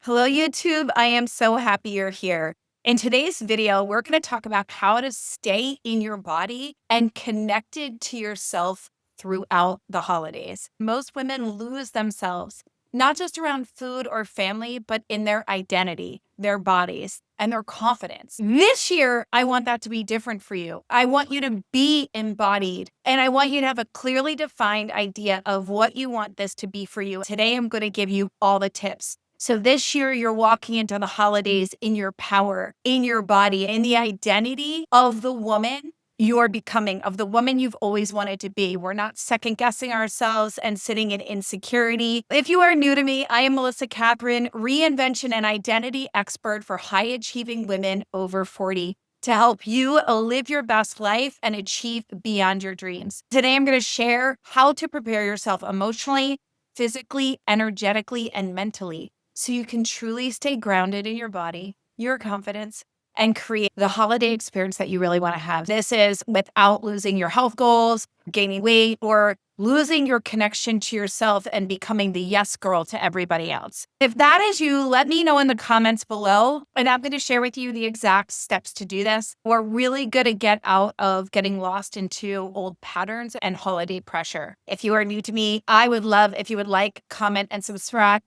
Hello, YouTube. I am so happy you're here. In today's video, we're going to talk about how to stay in your body and connected to yourself throughout the holidays. Most women lose themselves, not just around food or family, but in their identity, their bodies, and their confidence. This year, I want that to be different for you. I want you to be embodied, and I want you to have a clearly defined idea of what you want this to be for you. Today, I'm going to give you all the tips. So this year, you're walking into the holidays in your power, in your body, in the identity of the woman you're becoming, of the woman you've always wanted to be. We're not second guessing ourselves and sitting in insecurity. If you are new to me, I am Kathryn, reinvention and identity expert for high achieving women over 40 to help you live your best life and achieve beyond your dreams. Today, I'm going to share how to prepare yourself emotionally, physically, energetically, and mentally so you can truly stay grounded in your body, your confidence, and create the holiday experience that you really want to have. This is without losing your health goals, gaining weight, or losing your connection to yourself and becoming the yes girl to everybody else. If that is you, let me know in the comments below, and I'm going to share with you the exact steps to do this. We're really going to get out of getting lost into old patterns and holiday pressure. If you are new to me, I would love if you would like, comment, and subscribe.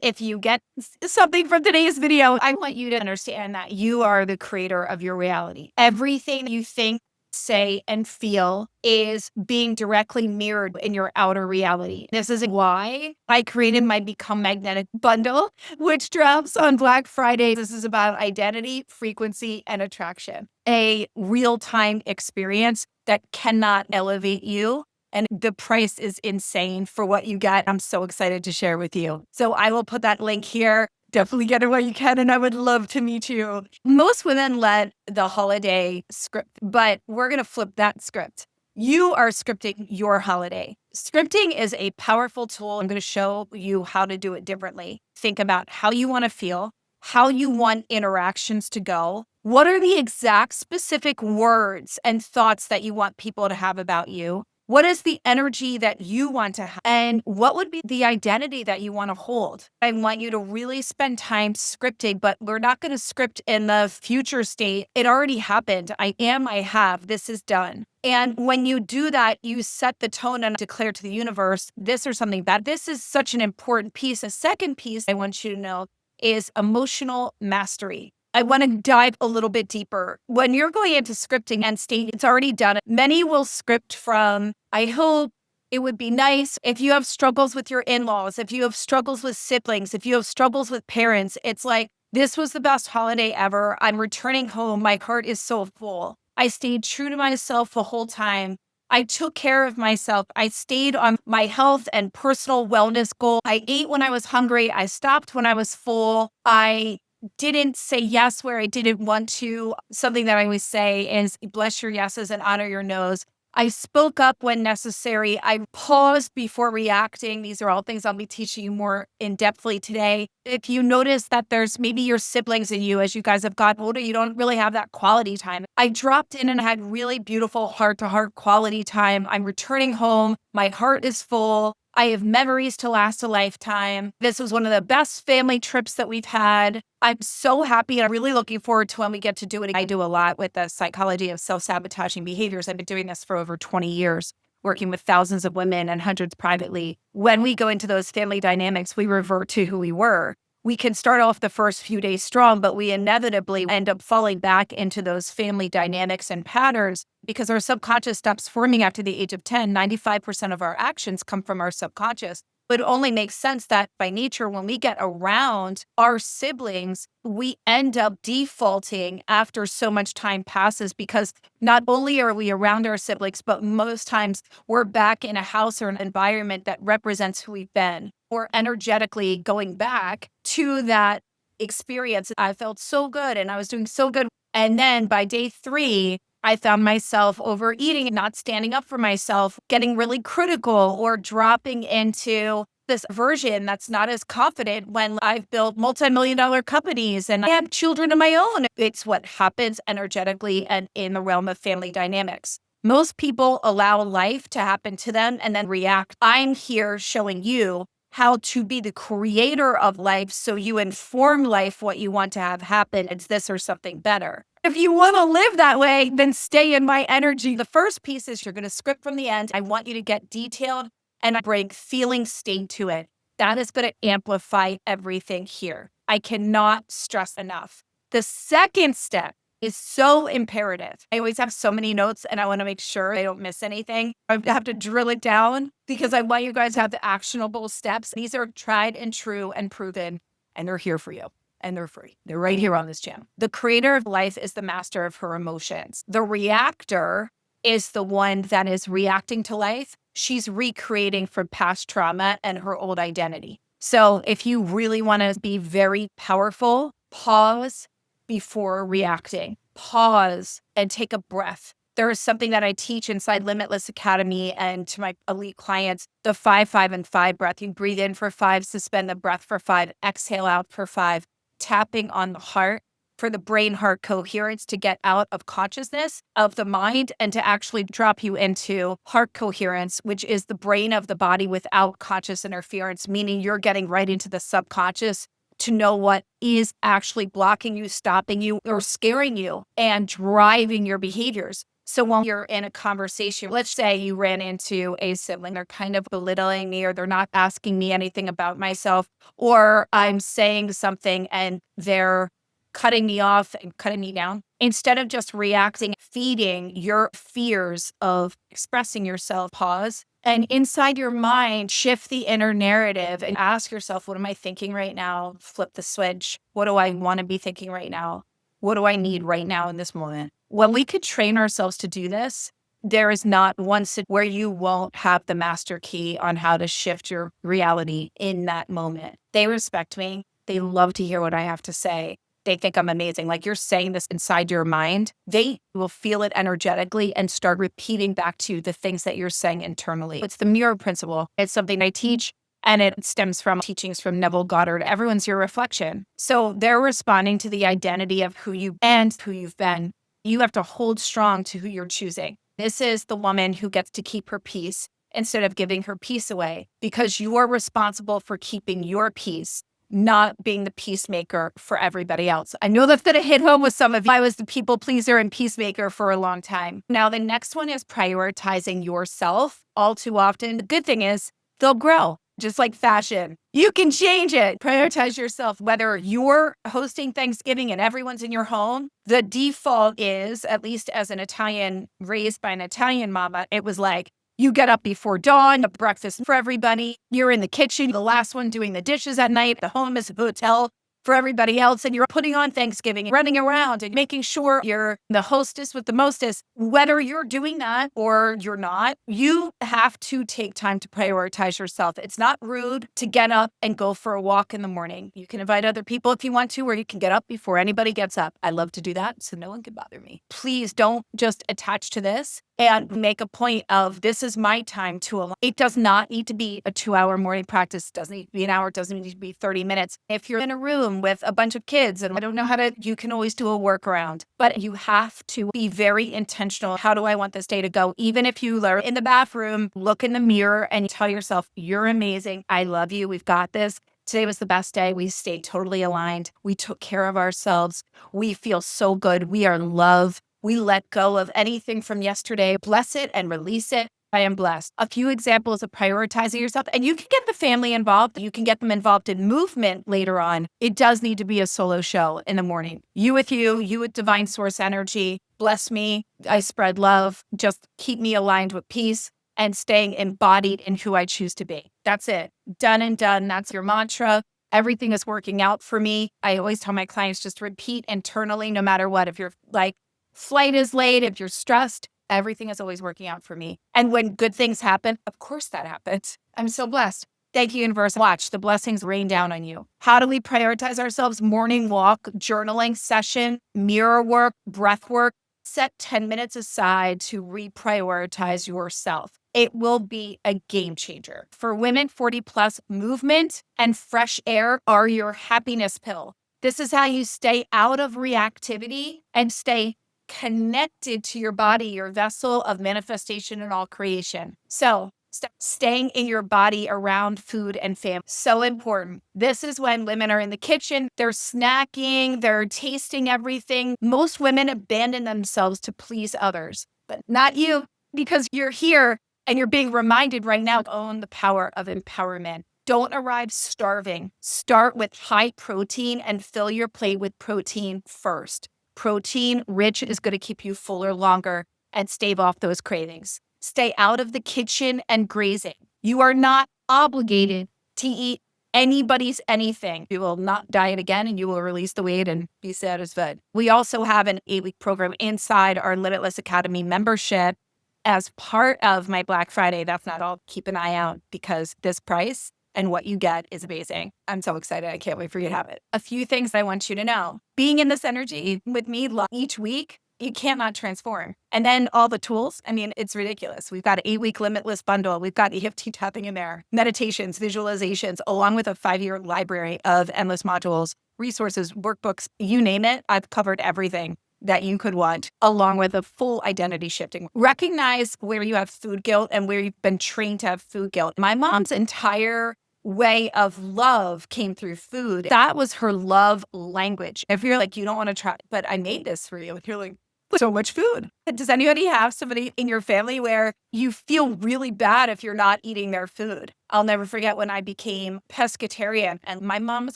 If you get something from today's video, I want you to understand that you are the creator of your reality. Everything you think, say, and feel is being directly mirrored in your outer reality. This is why I created my Become Magnetic bundle, which drops on Black Friday. This is about identity, frequency, and attraction. A real-time experience that cannot elevate you. And the price is insane for what you get. I'm so excited to share with you. So I will put that link here. Definitely get it while you can, and I would love to meet you. Most women let the holiday script, but we're going to flip that script. You are scripting your holiday. Scripting is a powerful tool. I'm going to show you how to do it differently. Think about how you want to feel, how you want interactions to go. What are the exact specific words and thoughts that you want people to have about you? What is the energy that you want to have? And what would be the identity that you want to hold? I want you to really spend time scripting, but we're not going to script in the future state. It already happened. I am, I have, this is done. And when you do that, you set the tone and declare to the universe, this or something bad. This is such an important piece. A second piece I want you to know is emotional mastery. I want to dive a little bit deeper. When you're going into scripting and state, it's already done. Many will script from, I hope, it would be nice if you have struggles with your in-laws, if you have struggles with siblings, if you have struggles with parents. It's like, this was the best holiday ever. I'm returning home. My heart is so full. I stayed true to myself the whole time. I took care of myself. I stayed on my health and personal wellness goal. I ate when I was hungry. I stopped when I was full. I didn't say yes where I didn't want to. Something that I always say is bless your yeses and honor your nos. I spoke up when necessary. I paused before reacting. These are all things I'll be teaching you more in depthly today. If you notice that there's maybe your siblings and you, as you guys have gotten older, you don't really have that quality time. I dropped in and had really beautiful heart-to-heart quality time. I'm returning home. My heart is full. I have memories to last a lifetime. This was one of the best family trips that we've had. I'm so happy. I'm really looking forward to when we get to do it. I do a lot with the psychology of self-sabotaging behaviors. I've been doing this for over 20 years, working with thousands of women and hundreds privately. When we go into those family dynamics, we revert to who we were. We can start off the first few days strong, but we inevitably end up falling back into those family dynamics and patterns because our subconscious stops forming after the age of 10. 95% of our actions come from our subconscious. But it only makes sense that by nature, when we get around our siblings, we end up defaulting after so much time passes because not only are we around our siblings, but most times we're back in a house or an environment that represents who we've been. Or energetically going back to that experience. I felt so good and I was doing so good. And then by day 3, I found myself overeating and not standing up for myself, getting really critical or dropping into this version that's not as confident when I've built multi-million-dollar companies and I have children of my own. It's what happens energetically and in the realm of family dynamics. Most people allow life to happen to them and then react. I'm here showing you how to be the creator of life so you inform life what you want to have happen. It's this or something better. If you want to live that way, then stay in my energy. The first piece is you're going to script from the end. I want you to get detailed and bring feeling state to it. That is going to amplify everything here. I cannot stress enough. The second step is so imperative. I always have so many notes and I want to make sure I don't miss anything. I have to drill it down because I want you guys to have the actionable steps. These are tried and true and proven, and they're here for you. And they're free. They're right here on this channel. The creator of life is the master of her emotions. The reactor is the one that is reacting to life. She's recreating from past trauma and her old identity. So if you really want to be very powerful, pause before reacting. Pause and take a breath. There is something that I teach inside Limitless Academy and to my elite clients, the 5, 5, and 5 breath. You breathe in for 5, suspend the breath for 5, exhale out for 5, tapping on the heart for the brain-heart coherence to get out of consciousness of the mind and to actually drop you into heart coherence, which is the brain of the body without conscious interference, meaning you're getting right into the subconscious to know what is actually blocking you, stopping you, or scaring you and driving your behaviors. So when you're in a conversation, let's say you ran into a sibling, they're kind of belittling me or they're not asking me anything about myself, or I'm saying something and they're cutting me off and cutting me down. Instead of just reacting, feeding your fears of expressing yourself, pause. And inside your mind, shift the inner narrative and ask yourself, what am I thinking right now? Flip the switch. What do I want to be thinking right now? What do I need right now in this moment? When we could train ourselves to do this, there is not one where you won't have the master key on how to shift your reality in that moment. They respect me. They love to hear what I have to say. They think I'm amazing. Like you're saying this inside your mind, they will feel it energetically and start repeating back to you the things that you're saying internally. It's the mirror principle. It's something I teach and it stems from teachings from Neville Goddard. Everyone's your reflection. So they're responding to the identity of who you and who you've been. You have to hold strong to who you're choosing. This is the woman who gets to keep her peace instead of giving her peace away because you are responsible for keeping your peace, not being the peacemaker for everybody else. I know that's going to hit home with some of you. I was the people pleaser and peacemaker for a long time. Now, the next one is prioritizing yourself. All too often, the good thing is they'll grow, just like fashion. You can change it. Prioritize yourself. Whether you're hosting Thanksgiving and everyone's in your home, the default is, at least as an Italian, raised by an Italian mama, it was like, you get up before dawn, a breakfast for everybody. You're in the kitchen, the last one doing the dishes at night. The home is a hotel for everybody else. And you're putting on Thanksgiving, running around and making sure you're the hostess with the mostest. Whether you're doing that or you're not, you have to take time to prioritize yourself. It's not rude to get up and go for a walk in the morning. You can invite other people if you want to, or you can get up before anybody gets up. I love to do that, so no one can bother me. Please don't just attach to this and make a point of this is my time to align. It does not need to be a 2-hour morning practice. It doesn't need to be an hour. It doesn't need to be 30 minutes. If you're in a room with a bunch of kids and I don't know how to, you can always do a workaround, but you have to be very intentional. How do I want this day to go? Even if you are in the bathroom, look in the mirror and tell yourself, you're amazing. I love you. We've got this. Today was the best day. We stayed totally aligned. We took care of ourselves. We feel so good. We are loved. We let go of anything from yesterday, bless it and release it. I am blessed. A few examples of prioritizing yourself, and you can get the family involved. You can get them involved in movement later on. It does need to be a solo show in the morning. You with divine source energy. Bless me. I spread love. Just keep me aligned with peace and staying embodied in who I choose to be. That's it. Done and done. That's your mantra. Everything is working out for me. I always tell my clients just repeat internally, no matter what. If you're like, flight is late, if you're stressed, everything is always working out for me. And when good things happen, of course that happens. I'm so blessed. Thank you, universe. Watch the blessings rain down on you. How do we prioritize ourselves? Morning walk, journaling session, mirror work, breath work. Set 10 minutes aside to reprioritize yourself. It will be a game changer. For women 40 plus, movement and fresh air are your happiness pill. This is how you stay out of reactivity and stay connected to your body, your vessel of manifestation and all creation. So Staying in your body around food and family. So important. This is when women are in the kitchen, they're snacking, they're tasting everything. Most women abandon themselves to please others, but not you, because you're here and you're being reminded right now to own the power of empowerment. Don't arrive starving. Start with high protein and fill your plate with protein first. Protein rich is going to keep you fuller longer and stave off those cravings. Stay out of the kitchen and grazing. You are not obligated to eat anybody's anything. You will not diet again and you will release the weight and be satisfied. We also have an 8-week program inside our Limitless Academy membership as part of my Black Friday. That's not all. Keep an eye out because this price and what you get is amazing. I'm so excited. I can't wait for you to have it. A few things I want you to know. Being in this energy with me each week, you cannot transform. And then all the tools, I mean, it's ridiculous. We've got an 8-week Limitless bundle. We've got EFT tapping in there, meditations, visualizations, along with a 5-year library of endless modules, resources, workbooks, you name it. I've covered everything that you could want, along with a full identity shifting. Recognize where you have food guilt and where you've been trained to have food guilt. My mom's entire way of love came through food. That was her love language. If you're like, you don't want to try, but I made this for you, and you're like, so much food. Does anybody have somebody in your family where you feel really bad if you're not eating their food? I'll never forget when I became pescatarian and my mom was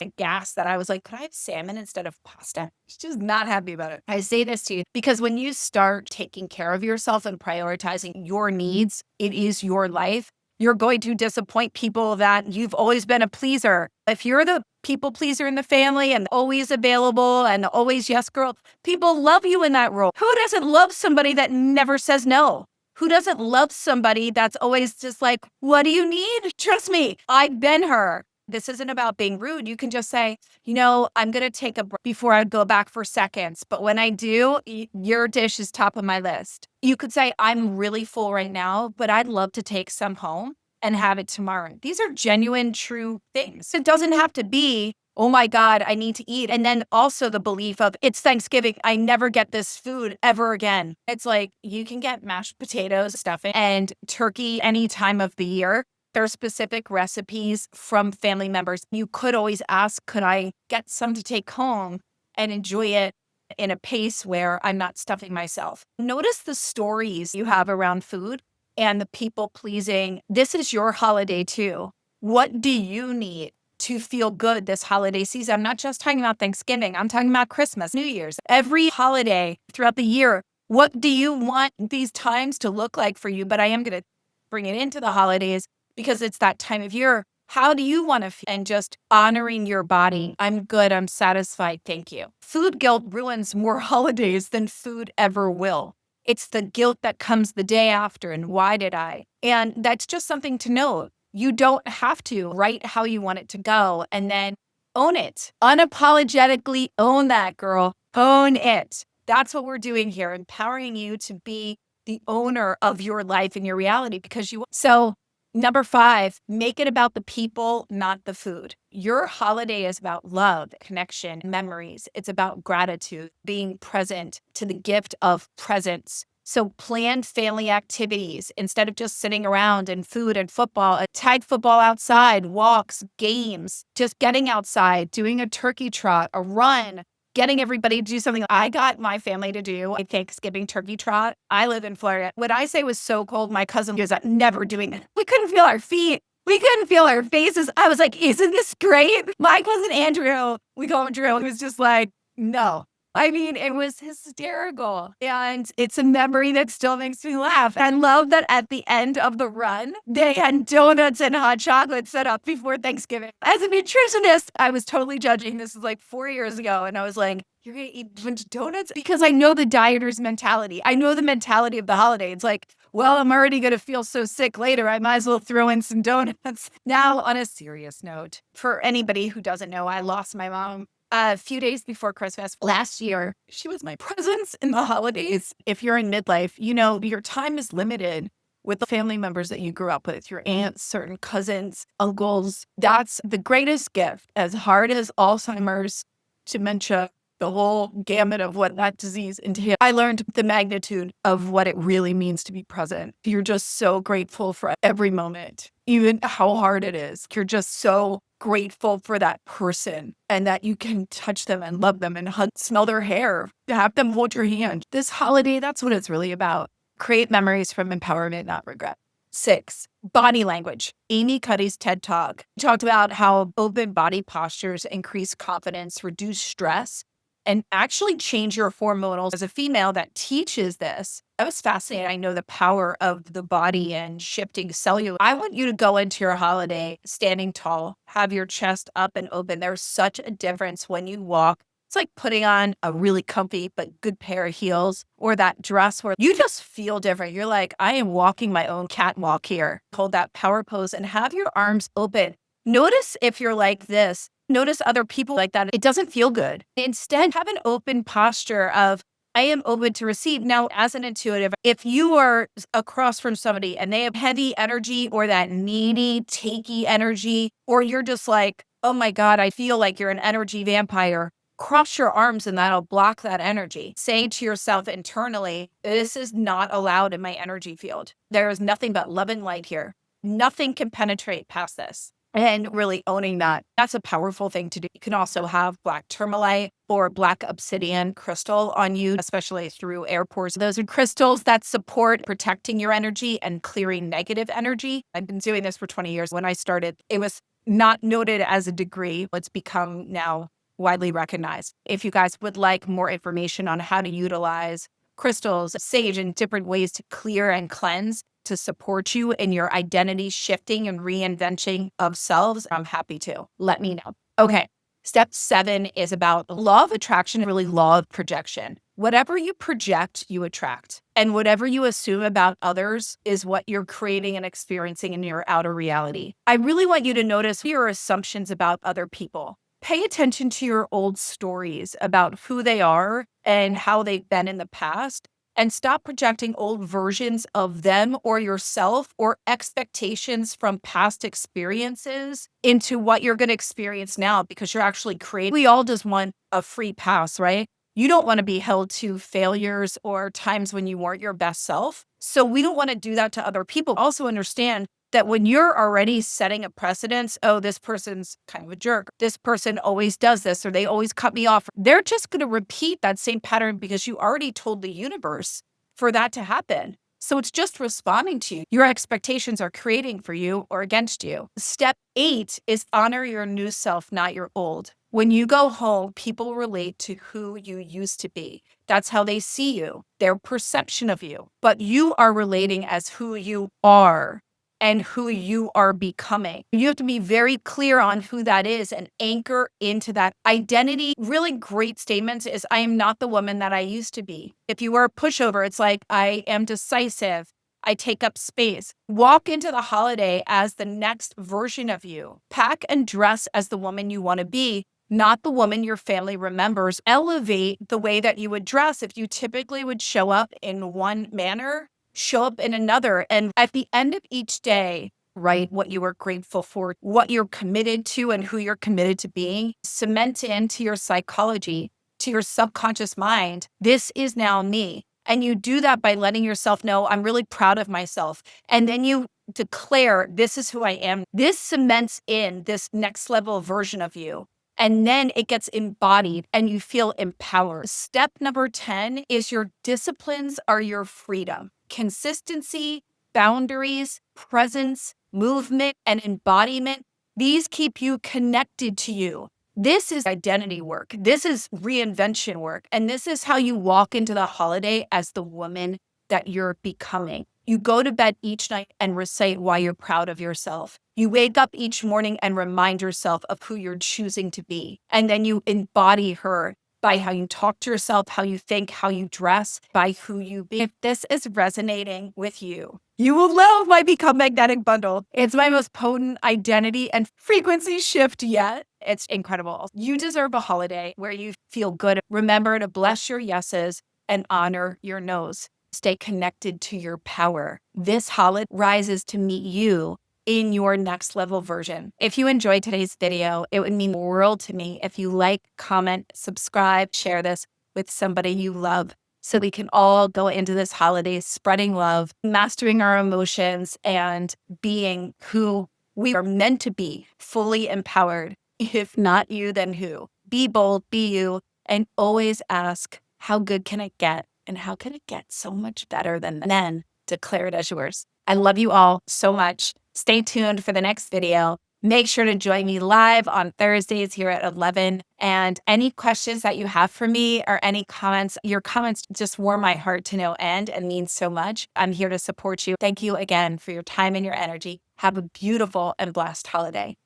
aghast that I was like, could I have salmon instead of pasta? She's just not happy about it. I say this to you because when you start taking care of yourself and prioritizing your needs, it is your life. You're going to disappoint people that you've always been a pleaser. If you're the people pleaser in the family and always available and always yes girl, people love you in that role. Who doesn't love somebody that never says no? Who doesn't love somebody that's always just like, what do you need? Trust me, I've been her. This isn't about being rude. You can just say, I'm going to take a break before I go back for seconds. But when I do, your dish is top of my list. You could say, I'm really full right now, but I'd love to take some home and have it tomorrow. These are genuine, true things. It doesn't have to be, oh my God, I need to eat. And then also the belief of it's Thanksgiving. I never get this food ever again. It's like you can get mashed potatoes, stuffing, and turkey any time of the year. There are specific recipes from family members. You could always ask, could I get some to take home and enjoy it in a pace where I'm not stuffing myself? Notice the stories you have around food and the people pleasing. This is your holiday too. What do you need to feel good this holiday season? I'm not just talking about Thanksgiving. I'm talking about Christmas, New Year's, every holiday throughout the year. What do you want these times to look like for you? But I am going to bring it into the holidays because it's that time of year. How do you want to feel? And just honoring your body. I'm good. I'm satisfied. Thank you. Food guilt ruins more holidays than food ever will. It's the guilt that comes the day after. And why did I? And that's just something to note. You don't have to write how you want it to go and then own it. Unapologetically own that, girl. Own it. That's what we're doing here, empowering you to be the owner of your life and your reality because you. So number 5, make it about the people, not the food. Your holiday is about love, connection, memories. It's about gratitude, being present to the gift of presence. So plan family activities instead of just sitting around and food and football, tag football outside, walks, games, just getting outside, doing a turkey trot, a run, getting everybody to do something. I got my family to do a Thanksgiving turkey trot. I live in Florida. When I say it was so cold, my cousin was never doing it. We couldn't feel our feet. We couldn't feel our faces. I was like, isn't this great? My cousin Andrew, we call him Drew, he was just like, no. I mean, it was hysterical. And it's a memory that still makes me laugh. I love that at the end of the run, they had donuts and hot chocolate set up before Thanksgiving. As a nutritionist, I was totally judging. This was like 4 years ago. And I was like, you're going to eat a bunch of donuts? Because I know the dieter's mentality. I know the mentality of the holiday. It's like, well, I'm already going to feel so sick later. I might as well throw in some donuts. Now, on a serious note, for anybody who doesn't know, I lost my mom a few days before Christmas last year. She was my presence in the holidays. If you're in midlife, your time is limited with the family members that you grew up with, your aunts, certain cousins, uncles. That's the greatest gift. As hard as Alzheimer's, dementia, the whole gamut of what that disease entails. I learned the magnitude of what it really means to be present. You're just so grateful for every moment, even how hard it is. You're just so grateful for that person and that you can touch them and love them and hug, smell their hair, have them hold your hand. This holiday, that's what it's really about. Create memories from empowerment, not regret. 6, body language. Amy Cuddy's TED Talk talked about how open body postures increase confidence, reduce stress, and actually change your hormonals. As a female that teaches this, I was fascinated. I know the power of the body and shifting cellular. I want you to go into your holiday standing tall, have your chest up and open. There's such a difference when you walk. It's like putting on a really comfy but good pair of heels or that dress where you just feel different. You're like, I am walking my own catwalk here. Hold that power pose and have your arms open. Notice if you're like this. Notice other people like that. It doesn't feel good. Instead, have an open posture of, I am open to receive. Now, as an intuitive, if you are across from somebody and they have heavy energy or that needy, takey energy, or you're just like, oh my God, I feel like you're an energy vampire, cross your arms and that'll block that energy. Say to yourself internally, this is not allowed in my energy field. There is nothing but love and light here. Nothing can penetrate past this. And really owning that, that's a powerful thing to do. You can also have black tourmaline or black obsidian crystal on you, especially through airports. Those are crystals that support protecting your energy and clearing negative energy. I've been doing this for 20 years. When I started, it was not noted as a degree. It's become now widely recognized. If you guys would like more information on how to utilize crystals, sage, and different ways to clear and cleanse to support you in your identity shifting and reinvention of selves, I'm happy to. Let me know. Okay. Step 7 is about law of attraction, really law of projection. Whatever you project, you attract. And whatever you assume about others is what you're creating and experiencing in your outer reality. I really want you to notice your assumptions about other people. Pay attention to your old stories about who they are and how they've been in the past, and stop projecting old versions of them or yourself or expectations from past experiences into what you're going to experience now, because you're actually creating. We all just want a free pass, right? You don't want to be held to failures or times when you weren't your best self. So we don't want to do that to other people. Also understand that when you're already setting a precedence, oh, this person's kind of a jerk, this person always does this, or they always cut me off, they're just going to repeat that same pattern because you already told the universe for that to happen. So it's just responding to you. Your expectations are creating for you or against you. Step 8 is honor your new self, not your old. When you go home, people relate to who you used to be. That's how they see you, their perception of you. But you are relating as who you are and who you are becoming. You have to be very clear on who that is and anchor into that identity. Really great statements is, I am not the woman that I used to be. If you were a pushover, it's like, I am decisive. I take up space. Walk into the holiday as the next version of you. Pack and dress as the woman you want to be, not the woman your family remembers. Elevate the way that you would dress. If you typically would show up in one manner, show up in another. And at the end of each day, write what you are grateful for, what you're committed to, and who you're committed to being. Cement into your psychology, to your subconscious mind, this is now me. And you do that by letting yourself know, I'm really proud of myself. And then you declare, this is who I am. This cements in this next level version of you. And then it gets embodied and you feel empowered. Step number 10 is your disciplines are your freedom. Consistency, boundaries, presence, movement, and embodiment. These keep you connected to you. This is identity work. This is reinvention work. And this is how you walk into the holiday as the woman that you're becoming. You go to bed each night and recite why you're proud of yourself. You wake up each morning and remind yourself of who you're choosing to be. And then you embody her by how you talk to yourself, how you think, how you dress, by who you be. If this is resonating with you, you will love my Become Magnetic bundle. It's my most potent identity and frequency shift yet. It's incredible. You deserve a holiday where you feel good. Remember to bless your yeses and honor your nos. Stay connected to your power. This holiday rises to meet you in your next level version. If you enjoyed today's video, it would mean the world to me if you like, comment, subscribe, share this with somebody you love so we can all go into this holiday spreading love, mastering our emotions, and being who we are meant to be, fully empowered. If not you, then who? Be bold, be you, and always ask, how good can it get? And how can it get so much better than then? Declare it as yours. I love you all so much. Stay tuned for the next video. Make sure to join me live on Thursdays here at 11. And any questions that you have for me or any comments, your comments just warm my heart to no end and mean so much. I'm here to support you. Thank you again for your time and your energy. Have a beautiful and blessed holiday.